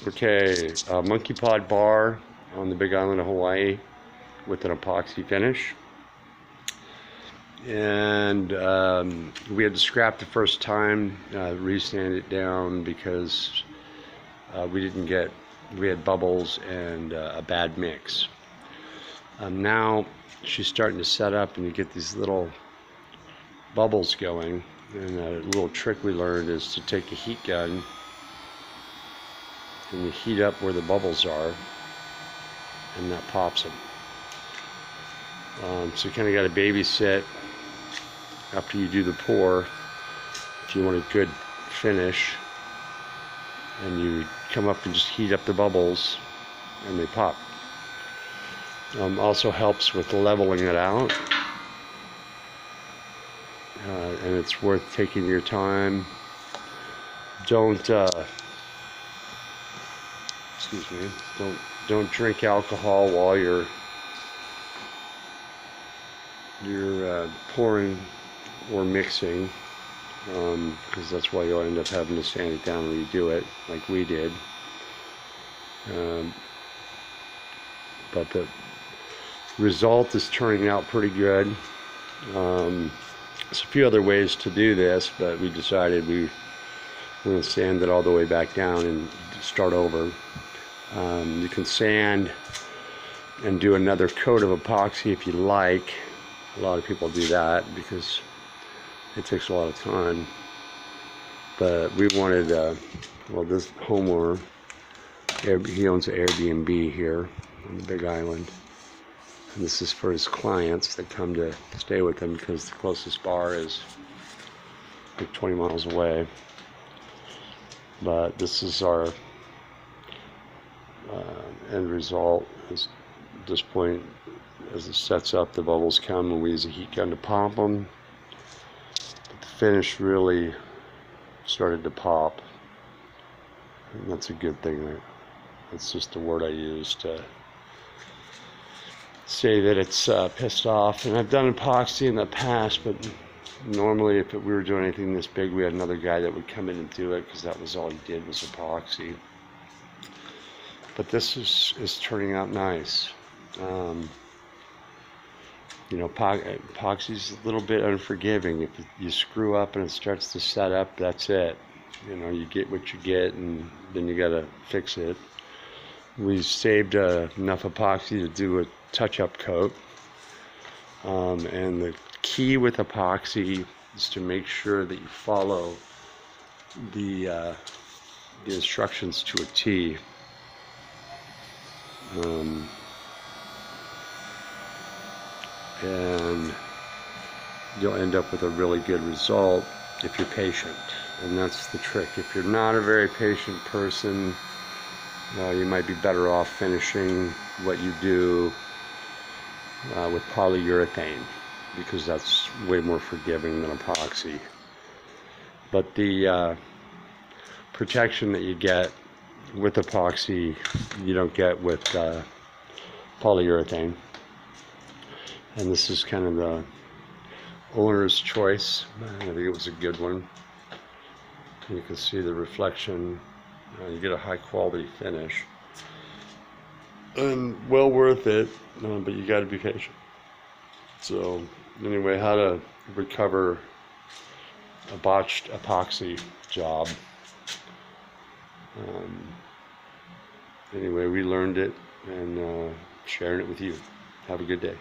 Okay, a monkey pod bar on the Big Island of Hawaii with an epoxy finish. And we had to scrap the first time, re-sand it down because we had bubbles and a bad mix. Now she's starting to set up and you get these little bubbles going. And a little trick we learned is to take a heat gun and you heat up where the bubbles are, and that pops them. So you kind of got to babysit after you do the pour if you want a good finish, and you come up and just heat up the bubbles and they pop. Also helps with leveling it out, and it's worth taking your time. Don't drink alcohol while you're pouring or mixing, because that's why you'll end up having to sand it down when you do it, like we did. But the result is turning out pretty good. There's a few other ways to do this, but we decided we're going to sand it all the way back down and start over. You can sand and do another coat of epoxy if you like. A lot of people do that because it takes a lot of time. But we wanted, well, this homeowner, he owns an Airbnb here on the Big Island. And this is for his clients that come to stay with him because the closest bar is like 20 miles away. But this is our end result. At this point, as it sets up, the bubbles come and we use a heat gun to pop them. But the finish really started to pop. And that's a good thing. That's just the word I use to say that it's pissed off. And I've done epoxy in the past, but normally if we were doing anything this big, we had another guy that would come in and do it because that was all he did was epoxy. But this is turning out nice. You know, epoxy's a little bit unforgiving. If you screw up and it starts to set up, that's it. You know, you get what you get, and then you gotta fix it. We saved enough epoxy to do a touch-up coat. And the key with epoxy is to make sure that you follow the instructions to a T. And you'll end up with a really good result if you're patient, and that's the trick. If you're not a very patient person, you might be better off finishing what you do with polyurethane, because that's way more forgiving than epoxy. But the protection that you get with epoxy, you don't get with polyurethane. And this is kind of the owner's choice. I think it was a good one. You can see the reflection. You get a high quality finish. And well worth it, but you got to be patient. So anyway, how to recover a botched epoxy job. Anyway, we learned it and sharing it with you. Have a good day.